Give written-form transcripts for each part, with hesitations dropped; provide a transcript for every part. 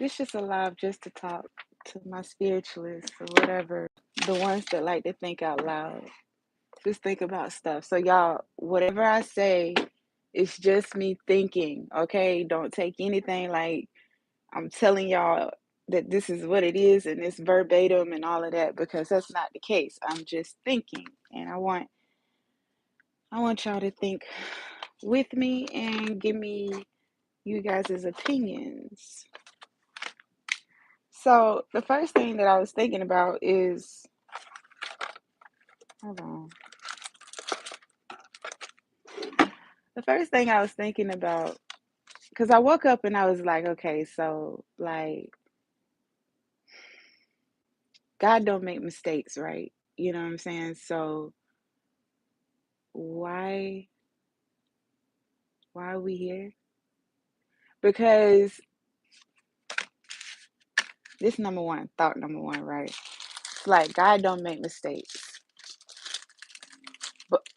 This just alive just to talk to my spiritualists or whatever, the ones that like to think out loud. Just think about stuff. So y'all, whatever I say, it's just me thinking. Okay, don't take anything like I'm telling y'all that this is what it is and it's verbatim and all of that, because that's not the case. I'm just thinking, and I want y'all to think with me and give me you guys' opinions. So the first thing that I was thinking about is, hold on. The first thing I was thinking about, because I woke up and I was like, okay, so like God don't make mistakes, right? You know what I'm saying? So why are we here? Because this number one, thought number one, right? It's like God don't make mistakes.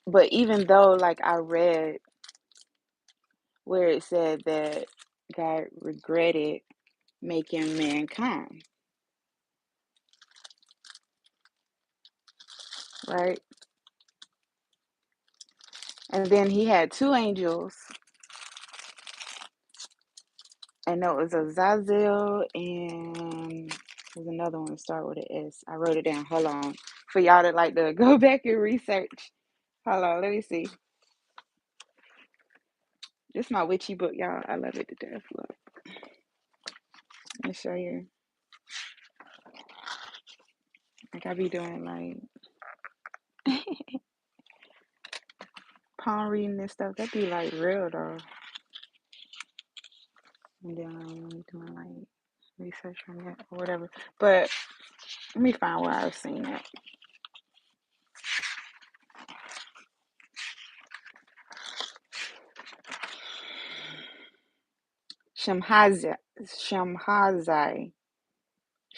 But even though like I read where it said that God regretted making mankind, right? And then he had two angels, and that was Azazel and there's another one that start with an S. I wrote it down. Hold on. For y'all that like to go back and research. Hold on, let me see. This is my witchy book, y'all. I love it to death. Look. Let me show you. Like I be doing like palm reading and stuff. That be like real though. And then I'm doing like research on that or whatever. But let me find where I've seen that. Shemhazai,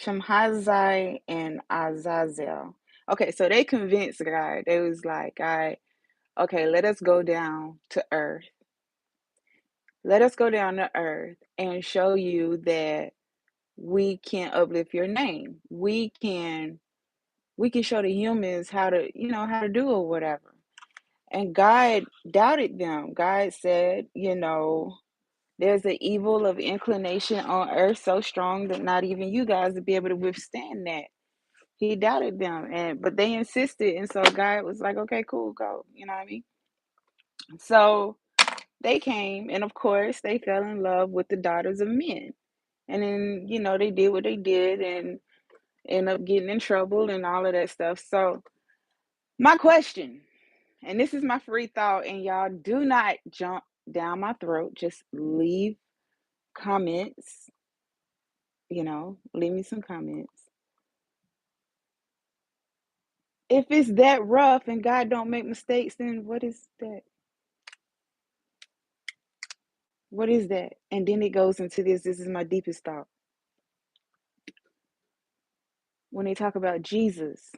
Shemhazai and Azazel. Okay, so they convinced God. They was like, God, okay, let us go down to earth. Let us go down to earth and show you that we can uplift your name. We can show the humans how to, how to do or whatever. And God doubted them. God said, there's an evil of inclination on earth so strong that not even you guys would be able to withstand that. He doubted them, but they insisted, and so God was like, okay, cool, go. You know what I mean? So they came, and of course they fell in love with the daughters of men. And then, they did what they did and end up getting in trouble and all of that stuff. So my question, and this is my free thought, and y'all do not jump down my throat. Just leave comments, leave me some comments. If it's that rough and God don't make mistakes, then what is that? What is that? And then it goes into this. This is my deepest thought. When they talk about Jesus,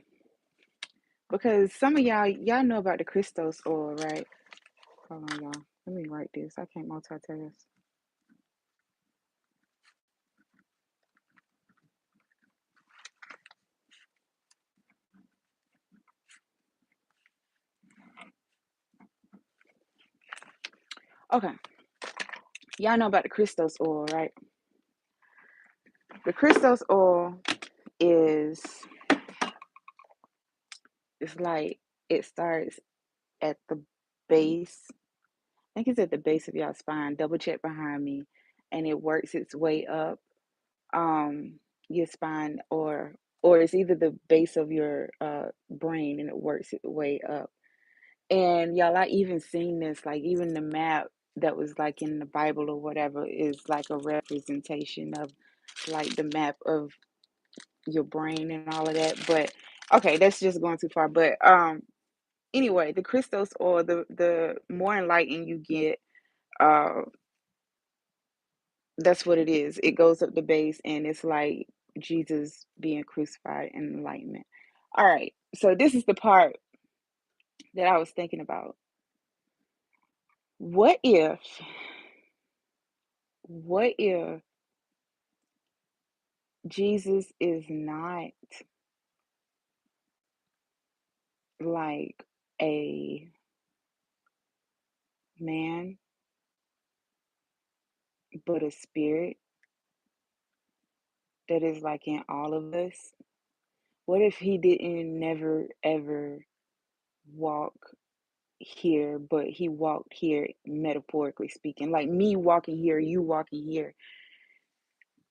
because some of y'all know about the Christos oil, right? Hold on, y'all. Let me write this. I can't multitask. Okay. Y'all know about the Christos oil, right? The Christos oil is, it's like, it starts at the base. I think it's at the base of y'all spine. Double check behind me. And it works its way up your spine, or it's either the base of your brain, and it works its way up. And y'all, I even seen this, like even the map that was like in the Bible or whatever is like a representation of like the map of your brain and all of that. But okay, that's just going too far. But anyway, the Christos, or the more enlightened you get, uh that's what it is. It goes up the base, and it's like Jesus being crucified in enlightenment. All right, so this is the part that I was thinking about. What if what if Jesus is not like a man, but a spirit that is like in all of us. What if he didn't never ever walk here, but he walked here metaphorically speaking? Like me walking here, you walking here,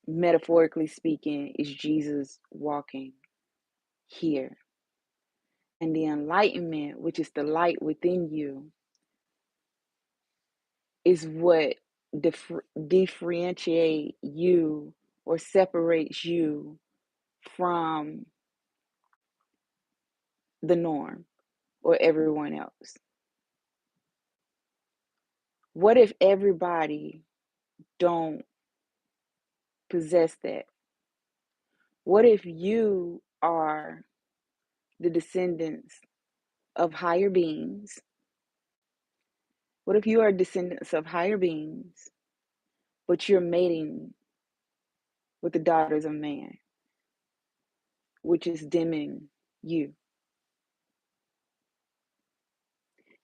metaphorically speaking, is Jesus walking here. And the enlightenment, which is the light within you, is what differentiate you or separates you from the norm or everyone else. What if everybody don't possess that? What if you are the descendants of higher beings? What if you are descendants of higher beings, but you're mating with the daughters of man, which is dimming you,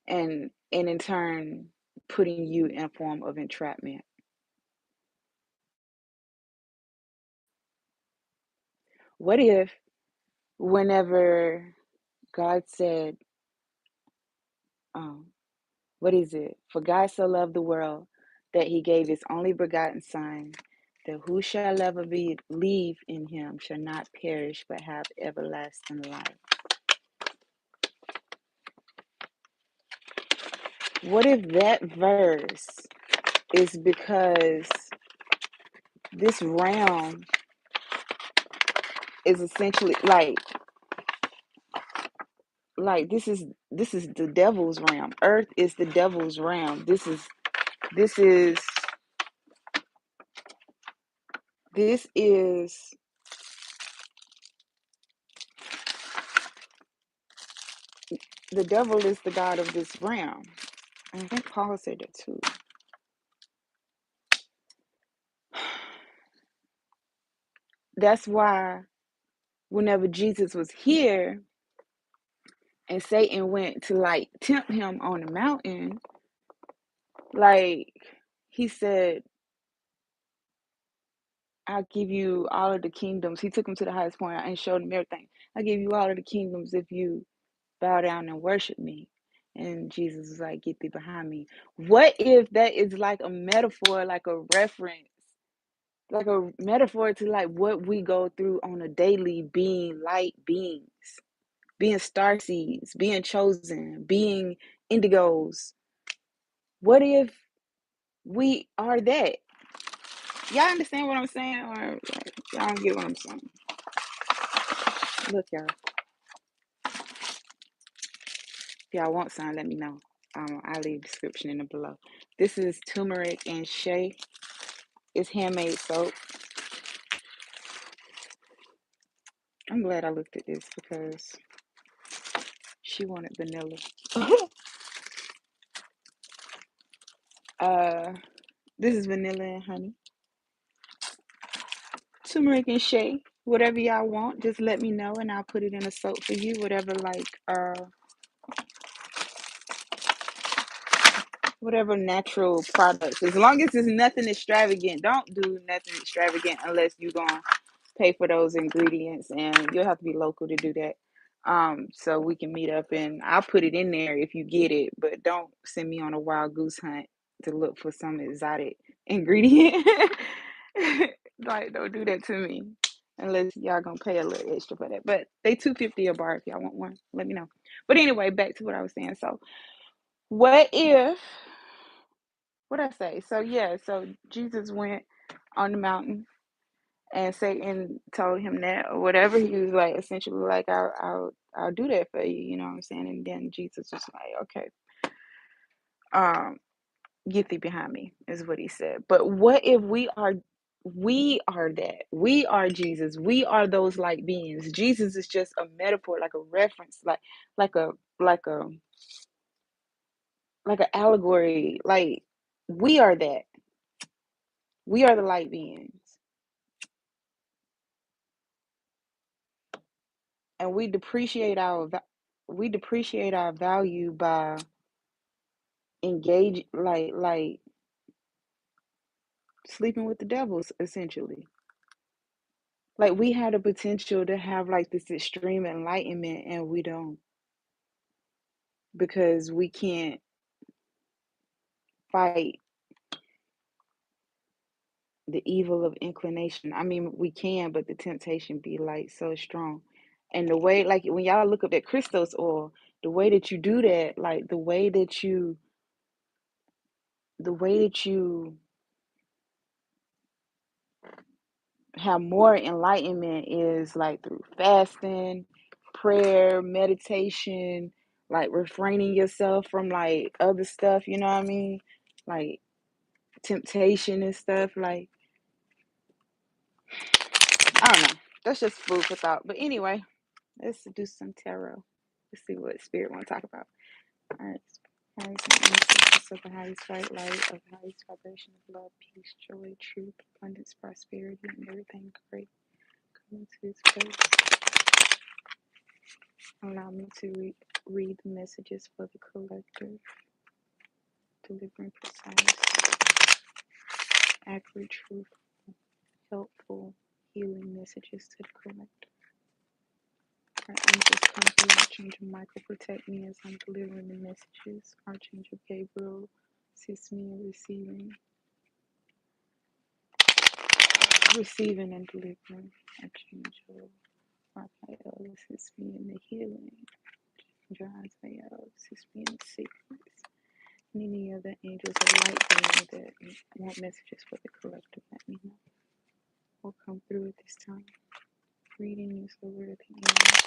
and in turn putting you in a form of entrapment? What if whenever God said, um, what is it? For God so loved the world that he gave his only begotten Son, that who shall ever believe in him shall not perish but have everlasting life. What if that verse is because this realm is essentially like this is the devil's realm. Earth is the devil's realm. This is this is the devil is the god of this realm. And I think Paul said that too. That's why whenever Jesus was here and Satan went to like tempt him on the mountain, like he said, I'll give you all of the kingdoms. He took him to the highest point and showed him everything. I'll give you all of the kingdoms if you bow down and worship me. And Jesus was like, get thee behind me. What if that is like a metaphor, like a reference, like a metaphor to like what we go through on a daily, being light beings, being star seeds, being chosen, being indigos? What if we are that? Y'all understand what I'm saying? Or like, y'all don't get what I'm saying? Look, y'all. If y'all want some, let me know. I'll leave description in the below. This is turmeric and shea. It's handmade soap. I'm glad I looked at this because she wanted vanilla. This is vanilla and honey. Turmeric and shea. Whatever y'all want, just let me know and I'll put it in a soap for you. Whatever natural products. As long as it's nothing extravagant. Don't do nothing extravagant unless you're gonna pay for those ingredients, and you'll have to be local to do that. So we can meet up and I'll put it in there if you get it, but don't send me on a wild goose hunt to look for some exotic ingredient. Like, don't do that to me unless y'all gonna pay a little extra for that. But they $2.50 a bar. If y'all want one, let me know. But anyway, back to what I was saying. So what if, what I say? So yeah, so Jesus went on the mountain and Satan told him that or whatever. He was like essentially like, I'll do that for you, you know what I'm saying? And then Jesus was like, okay, um, get thee behind me, is what he said. But what if we are that? We are Jesus. We are those light beings. Jesus is just a metaphor, like a reference, like a like a like an allegory. Like we are that. We are the light beings. and we depreciate our value by engage like sleeping with the devils, essentially. Like we had the potential to have like this extreme enlightenment, and we don't, because we can't fight the evil of inclination. I mean, we can, but the temptation be like so strong. And the way, like when y'all look up that Christos oil, the way that you do that, like the way that you have more enlightenment is like through fasting, prayer, meditation, like refraining yourself from like other stuff, you know what I mean? Like temptation and stuff. Like, I don't know. That's just food for thought. But anyway, let's do some tarot. Let's see what spirit want to talk about. All right. Highest of the highest light of the highest vibration of love, peace, joy, truth, abundance, prosperity, and everything great. Come into this place. Allow me to read the messages for the collective, delivering precise, accurate, truthful, helpful, healing messages to the collective. Our angels come through. Archangel Michael, protect me as I'm delivering the messages. Archangel Gabriel, assist me in receiving and delivering. Archangel Raphael, assist me in the healing. Archangel Isaiah, assist me in the secrets. And any other angels of light there that want messages for the collective, let me know. We'll come through at this time. Reading use the word of the angels.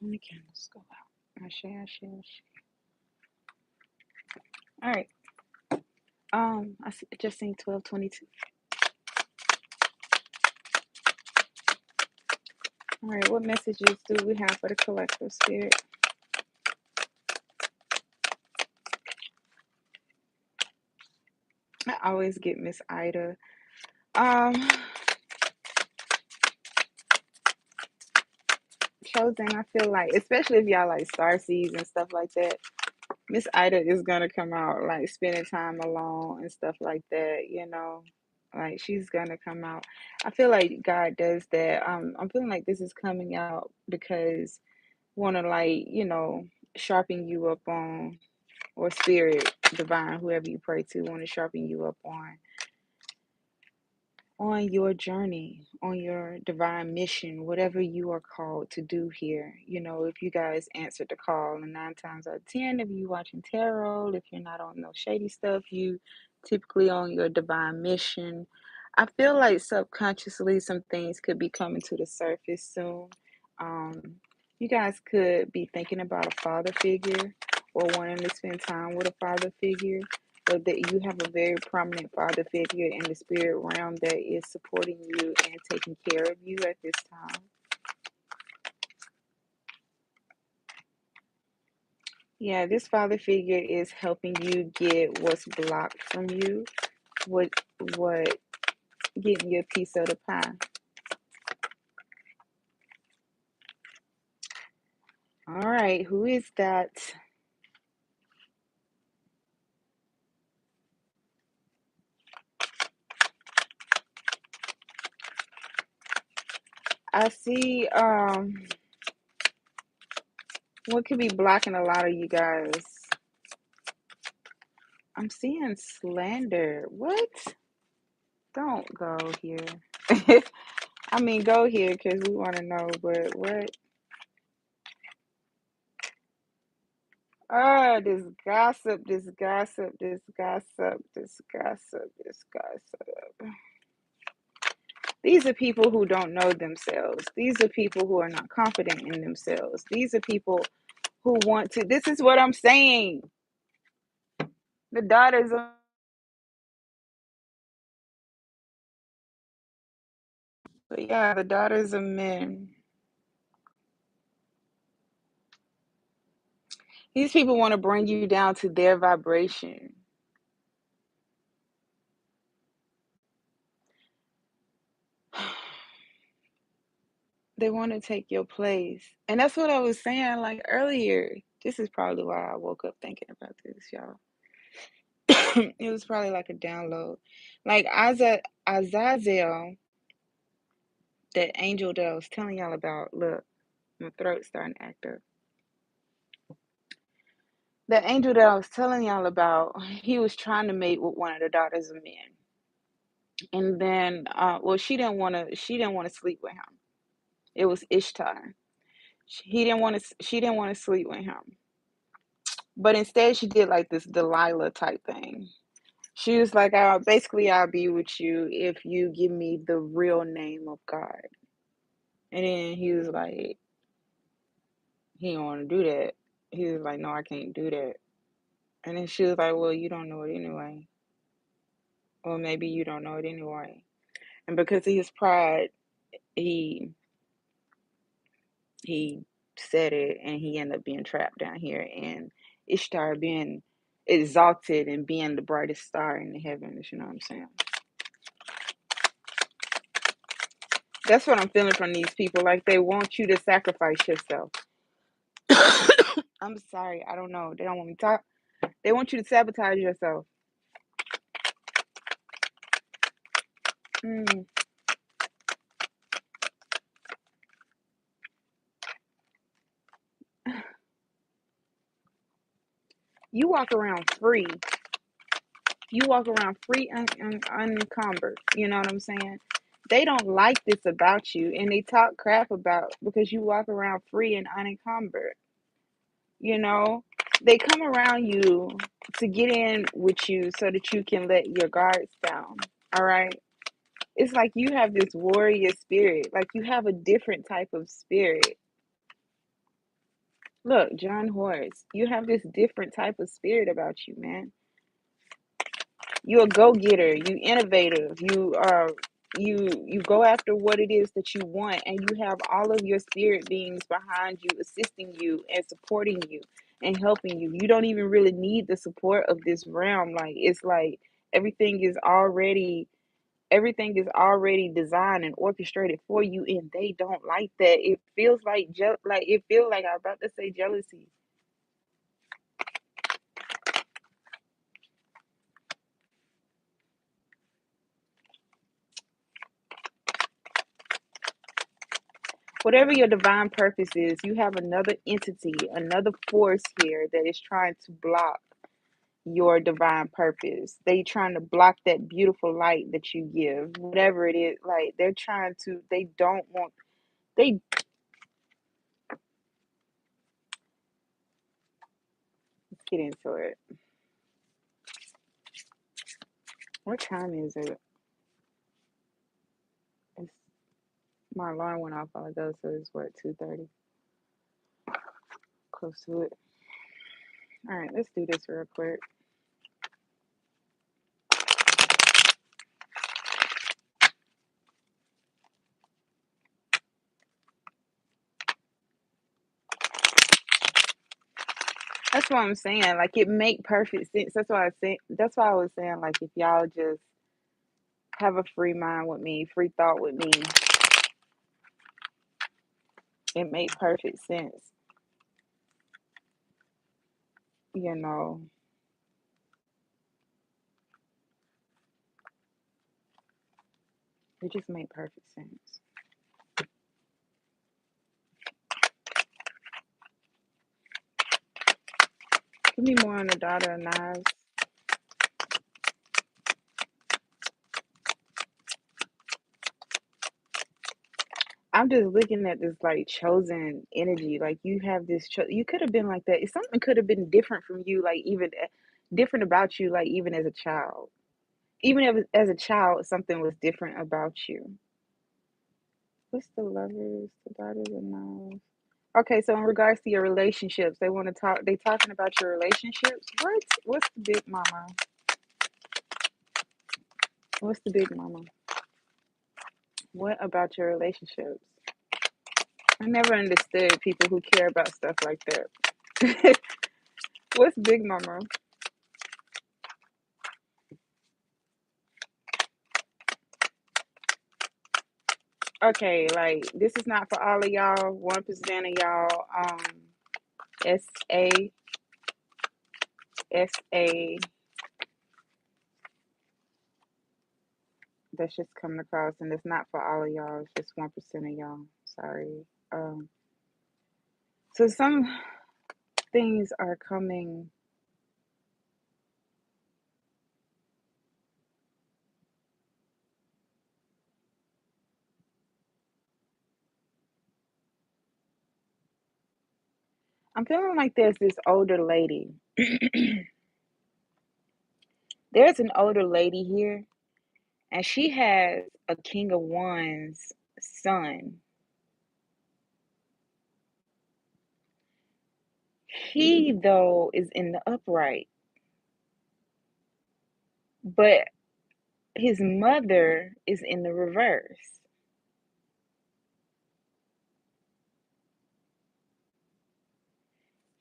And the candles go out. Ashe, ashe, ashe. All right. I just seen 1222. All right, what messages do we have for the collective spirit? I always get Miss Ida. Chosen, I feel like, especially if y'all like star seeds and stuff like that, Miss Ida is gonna come out like spending time alone and stuff like that, you know. Like she's gonna come out. I feel like God does that. I'm feeling like this is coming out because wanna like, sharpen you up on, or spirit divine, whoever you pray to, wanna sharpen you up on your journey, on your divine mission, whatever you are called to do here. You know, if you guys answered the call, and 9 times out of 10, if you watching tarot, if you're not on no shady stuff, you typically on your divine mission. I feel like subconsciously some things could be coming to the surface soon. Um, you guys could be thinking about a father figure or wanting to spend time with a father figure, or that you have a very prominent father figure in the spirit realm that is supporting you and taking care of you at this time. Yeah, this father figure is helping you get what's blocked from you, what what getting your piece of the pie. All right, who is that? I see what could be blocking a lot of you guys. I'm seeing slander. What? Don't go here. I mean, go here because we want to know, but what? Oh, this gossip, this gossip, this gossip, this gossip, this gossip. These are people who don't know themselves. These are people who are not confident in themselves. These are people who want to. This is what I'm saying. The daughters of. But yeah, the daughters of men. These people want to bring you down to their vibration. They want to take your place. And that's what I was saying like earlier. This is probably why I woke up thinking about this, y'all. It was probably like a download. Like Azazel, that angel that I was telling y'all about. Look, my throat's starting to act up. The angel that I was telling y'all about, he was trying to mate with one of the daughters of men. And then well, she didn't want to sleep with him. It was Ishtar. She didn't want to sleep with him. But instead she did like this Delilah type thing. She was like, I'll be with you if you give me the real name of God. And then he was like, he didn't want to do that. He was like, no, I can't do that. And then she was like, well, you don't know it anyway. Or maybe you don't know it anyway. And because of his pride, he he said it, and he ended up being trapped down here, and Ishtar being exalted and being the brightest star in the heavens. You know what I'm saying? That's what I'm feeling from these people. Like they want you to sacrifice yourself. I'm sorry, I don't know. They don't want me to talk. They want you to sabotage yourself. Mm. You walk around free. You walk around free and unencumbered. You know what I'm saying? They don't like this about you, and they talk crap about because you walk around free and unencumbered. You know, they come around you to get in with you so that you can let your guards down. All right. It's like you have this warrior spirit. Like you have a different type of spirit. Look, John Horse, you have this different type of spirit about you, man. You're a go-getter, you innovative, you go after what it is that you want, and you have all of your spirit beings behind you, assisting you and supporting you and helping you. You don't even really need the support of this realm. Like it's like everything is already everything is already designed and orchestrated for you, and they don't like that. It feels like it feels like I'm about to say jealousy. Whatever your divine purpose is, you have another entity, another force here that is trying to block your divine purpose. They trying to block that beautiful light that you give. Whatever it is, like they're trying to, they don't want, they, let's get into it. What time is it? It's, my alarm went off while ago, so it's what, 2:30? Close to it. All right, let's do this real quick. That's what I'm saying. Like it make perfect sense. That's why I say. That's why I was saying. Like if y'all just have a free mind with me, free thought with me, it makes perfect sense. You know, it just made perfect sense. Give me more on the daughter of knives. I'm just looking at this like chosen energy. Like you have this. You could have been like that. Something could have been different from you. Like even different about you. Like even as a child. Even if as a child, something was different about you. What's the lovers? The daughters of knives. Okay, so in regards to your relationships, they want to talk. They talking about your relationships. What's the big mama? What's the big mama? What about your relationships? I never understood people who care about stuff like that. What's big mama? Okay, like this is not for all of y'all. 1% of y'all. SA SA. That's just coming across, and it's not for all of y'all. It's just 1% of y'all. Sorry. So some things are coming. I'm feeling like there's this older lady. There's an older lady here, and she has a King of Wands son. He, though, is in the upright, but his mother is in the reverse.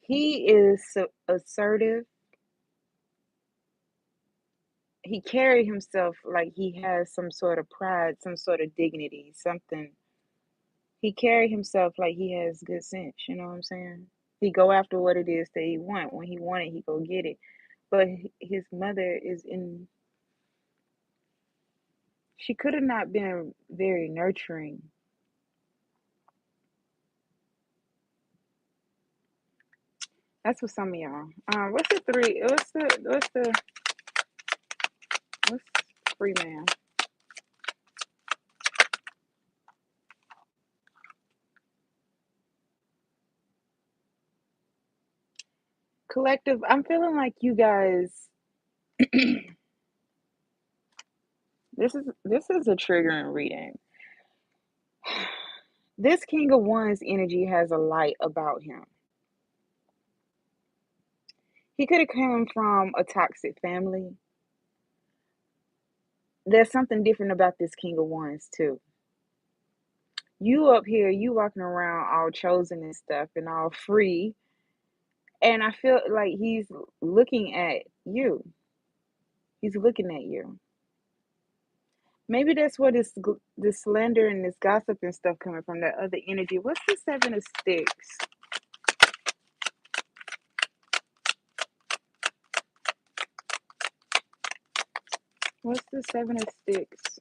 He is so assertive. He carry himself like he has some sort of pride, some sort of dignity, something. He carry himself like he has good sense, you know what I'm saying? He go after what it is that he want. When he want it, he go get it. But his mother is in, she could have not been very nurturing. That's for some of y'all. What's the three? What's free man? Collective. I'm feeling like you guys. This is a triggering reading. This King of Wands energy has a light about him. He could have come from a toxic family. There's something different about this King of Wands too. You up here, you walking around all chosen and stuff and all free, and I feel like he's looking at you. He's looking at you. Maybe that's where this slander and this gossip and stuff coming from, that other energy. What's the Seven of Sticks? What's the Seven of Sticks?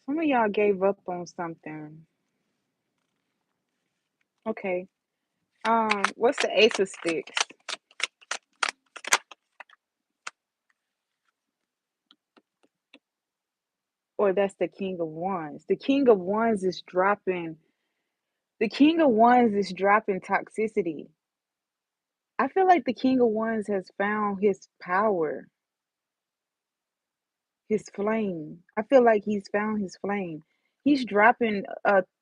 Some of y'all gave up on something. Okay. What's the Ace of Sticks? Or that's the King of Wands. The King of Wands is dropping. The King of Wands is dropping toxicity. I feel like the King of Wands has found his power, his flame. I feel like he's found his flame. He's dropping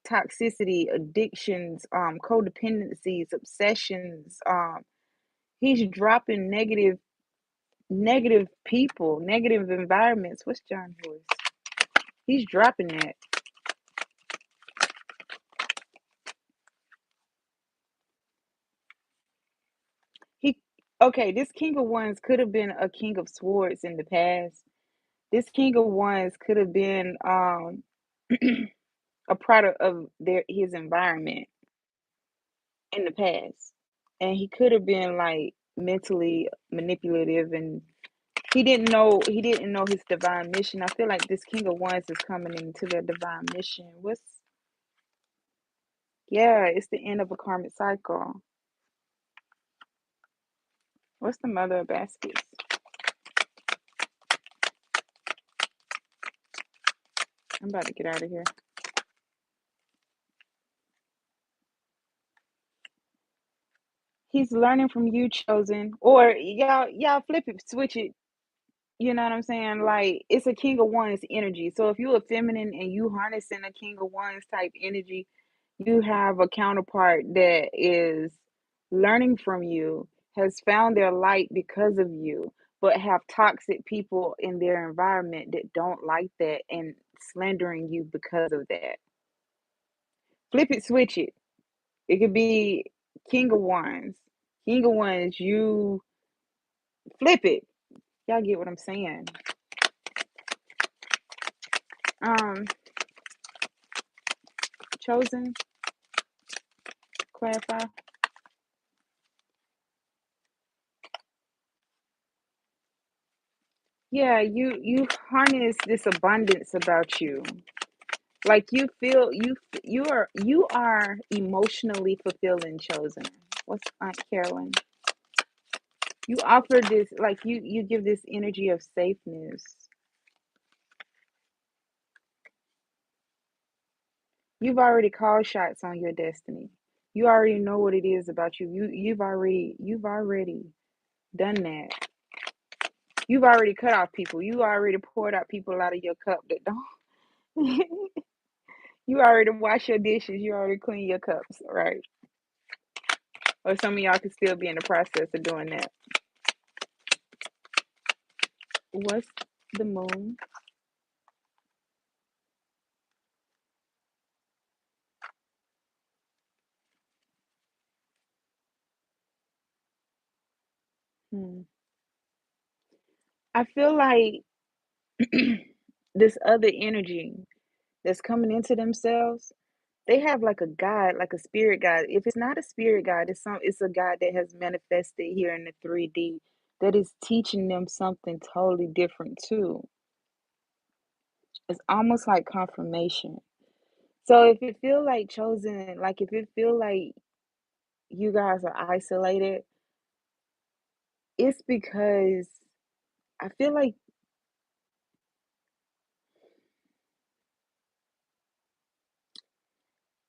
toxicity, addictions, codependencies, obsessions. He's dropping negative people, negative environments. What's John Lewis? He's dropping that. He okay, this King of Wands could have been a King of Swords in the past. This King of Wands could have been a product of his environment in the past. And he could have been like mentally manipulative, and he didn't know his divine mission. I feel like this King of Wands is coming into their divine mission. Yeah, it's the end of a karmic cycle. What's the Mother of Baskets? I'm about to get out of here. He's learning from you, chosen. Or y'all flip it, switch it. You know what I'm saying? Like it's a King of Wands energy. So if you're a feminine and you harnessing a King of Wands type energy, you have a counterpart that is learning from you, has found their light because of you, but have toxic people in their environment that don't like that and slandering you because of that. Flip it, switch it. It could be King of Wands. King of Wands, you flip it. Y'all get what I'm saying? Um, Chosen, clarify. Yeah, you harness this abundance about you. Like you feel you are emotionally fulfilling, Chosen. What's Aunt Carolyn? You offer this, like you give this energy of safeness. You've already called shots on your destiny. You already know what it is about you. You've already done that. You've already cut off people. You already poured out people out of your cup that don't. You already wash your dishes. You already clean your cups, right? Or some of y'all could still be in the process of doing that. What's the moon? Hmm. I feel like this other energy that's coming into themselves, they have like a guide, like a spirit guide. If it's not a spirit guide, it's a guide that has manifested here in the 3D that is teaching them something totally different too. It's almost like confirmation. So if it feel like chosen, like if it feel like you guys are isolated, it's because I feel like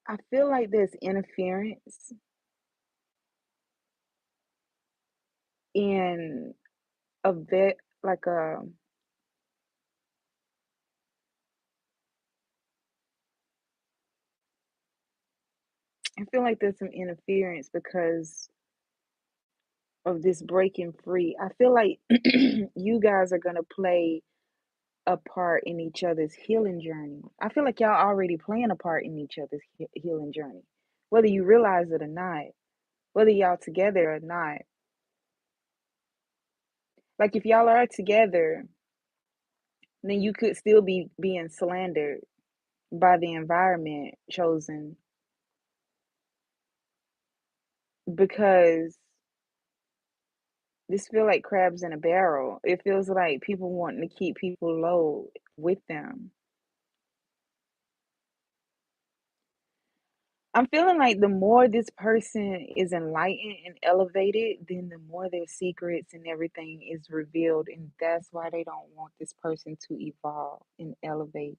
I feel like there's interference in a bit like I feel like there's some interference because of this breaking free. I feel like you guys are gonna play a part in each other's healing journey. I feel like y'all already playing a part in each other's healing journey, whether you realize it or not, whether y'all together or not. Like if y'all are together, then you could still be being slandered by the environment chosen because this feel like crabs in a barrel. It feels like people wanting to keep people low with them. I'm feeling like the more this person is enlightened and elevated, then the more their secrets and everything is revealed. And that's why they don't want this person to evolve and elevate.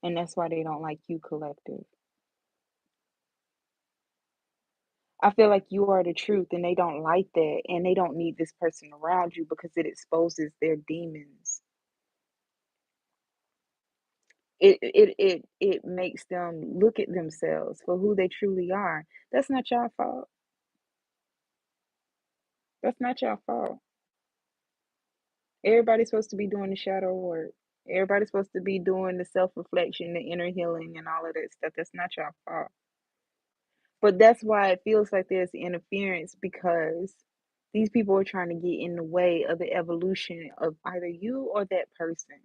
And that's why they don't like you, collective. I feel like you are the truth and they don't like that. And they don't need this person around you because it exposes their demons. It makes them look at themselves for who they truly are. That's not your fault. That's not your fault. Everybody's supposed to be doing the shadow work. Everybody's supposed to be doing the self-reflection, the inner healing, and all of that stuff. That's not your fault. But that's why it feels like there's interference because these people are trying to get in the way of the evolution of either you or that person.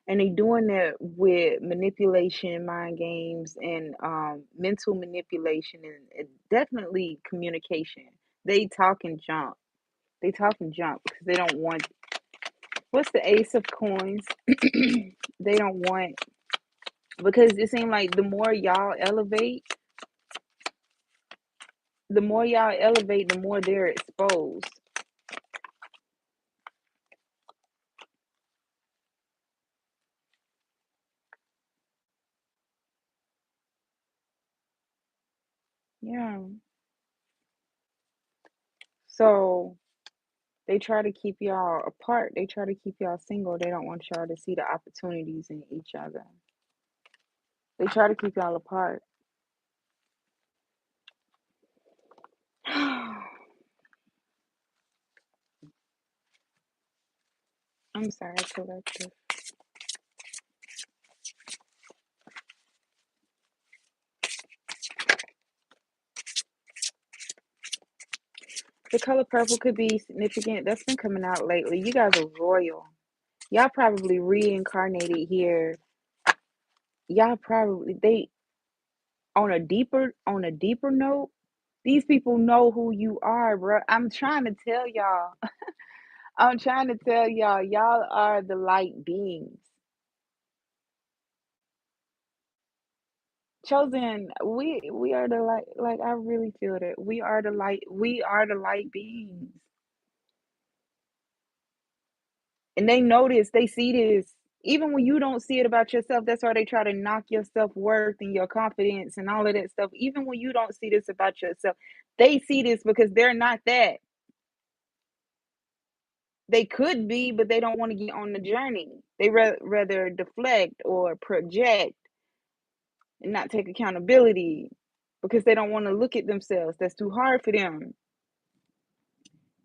And they doing that with manipulation, mind games, and mental manipulation, and definitely communication. They talking junk. They talking junk because they don't want. What's the ace of coins? They don't want because it seems like the more y'all elevate, the more they're exposed. Yeah. So they try to keep y'all apart. They try to keep y'all single. They don't want y'all to see the opportunities in each other. They try to keep y'all apart. I'm sorry, collective. The color purple could be significant. That's been coming out lately. You guys are royal. Y'all probably reincarnated here. Y'all probably they on a deeper note. These people know who you are, bro. I'm trying to tell y'all. I'm trying to tell y'all. Y'all are the light beings. Chosen, we are the light. Like I really feel that we are the light. We are the light beings, and they know this. They see this. Even when you don't see it about yourself, that's why they try to knock your self worth and your confidence and all of that stuff. Even when you don't see this about yourself, they see this because they're not that. They could be, but they don't want to get on the journey. They rather deflect or project and not take accountability because they don't want to look at themselves. That's too hard for them.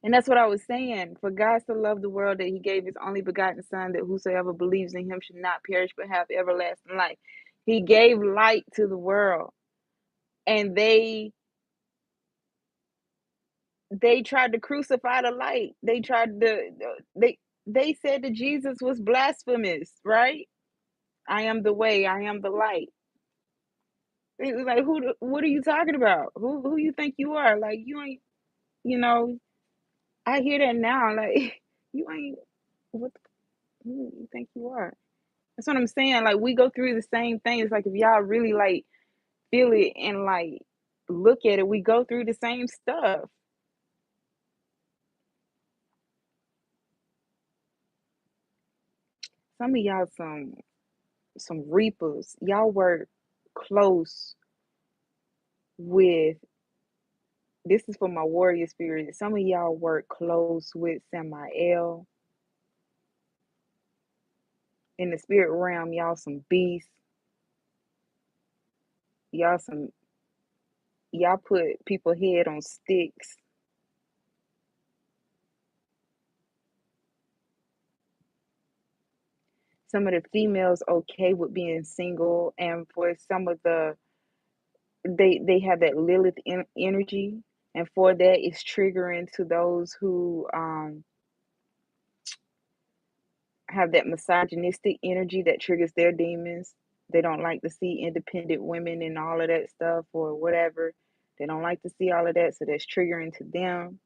And that's what I was saying. For God so loved the world that he gave his only begotten son, that whosoever believes in him should not perish but have everlasting life. He gave light to the world. And they tried to crucify the light. They said that Jesus was blasphemous, right? I am the way, I am the light. It was like, what are you talking about? Who you think you are? Like you ain't, you know, I hear that now. Like you ain't what who you think you are? That's what I'm saying. Like we go through the same thing. It's like if y'all really like feel it and like look at it, we go through the same stuff. Some of y'all some reapers. Y'all work close with this is for my warrior spirit. Some of y'all work close with Samael in the spirit realm. Y'all some beasts. Y'all some y'all put people head on sticks. Some of the females okay with being single, and for some of the they have that Lilith energy, and for that it's triggering to those who have that misogynistic energy that triggers their demons. They don't like to see independent women and all of that stuff or whatever. They don't like to see all of that, so that's triggering to them.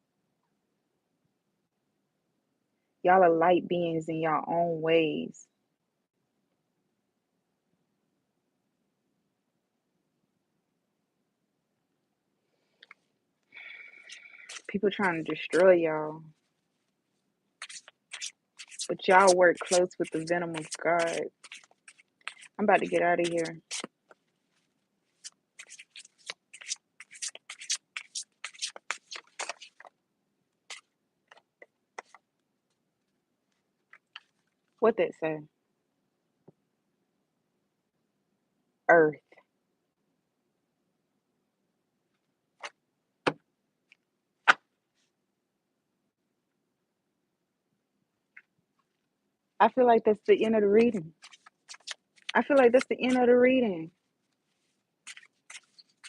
Y'all are light beings in your own ways. People trying to destroy y'all, but y'all work close with the venom of God. I'm about to get out of here. What that say? Earth. I feel like that's the end of the reading. I feel like that's the end of the reading.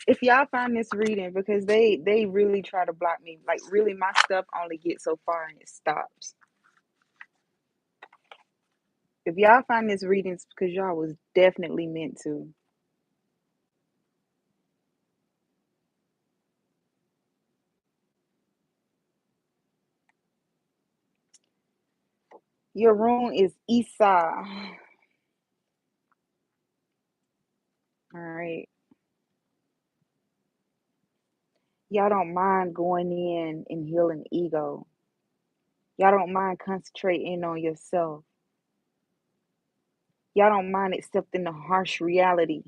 If y'all find this reading, because they really try to block me. Like really, my stuff only gets so far and it stops. If y'all find this reading, it's because y'all was definitely meant to. Your room is Esau. All right. Y'all don't mind going in and healing ego. Y'all don't mind concentrating on yourself. Y'all don't mind accepting the harsh reality.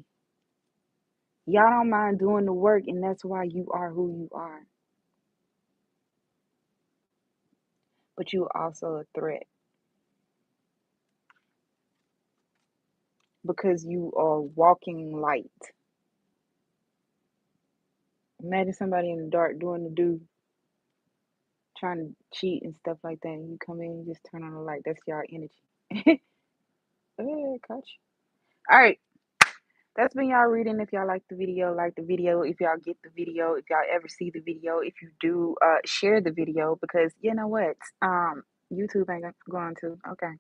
Y'all don't mind doing the work, and that's why you are who you are. But you are also a threat because you are walking light. Imagine somebody in the dark doing the do, trying to cheat and stuff like that, and you come in and just turn on the light. That's your energy. Caught you. All right. That's been y'all reading. If y'all like the video, like the video. If y'all get the video, if y'all ever see the video, if you do, share the video because you know what? YouTube ain't going to. Okay.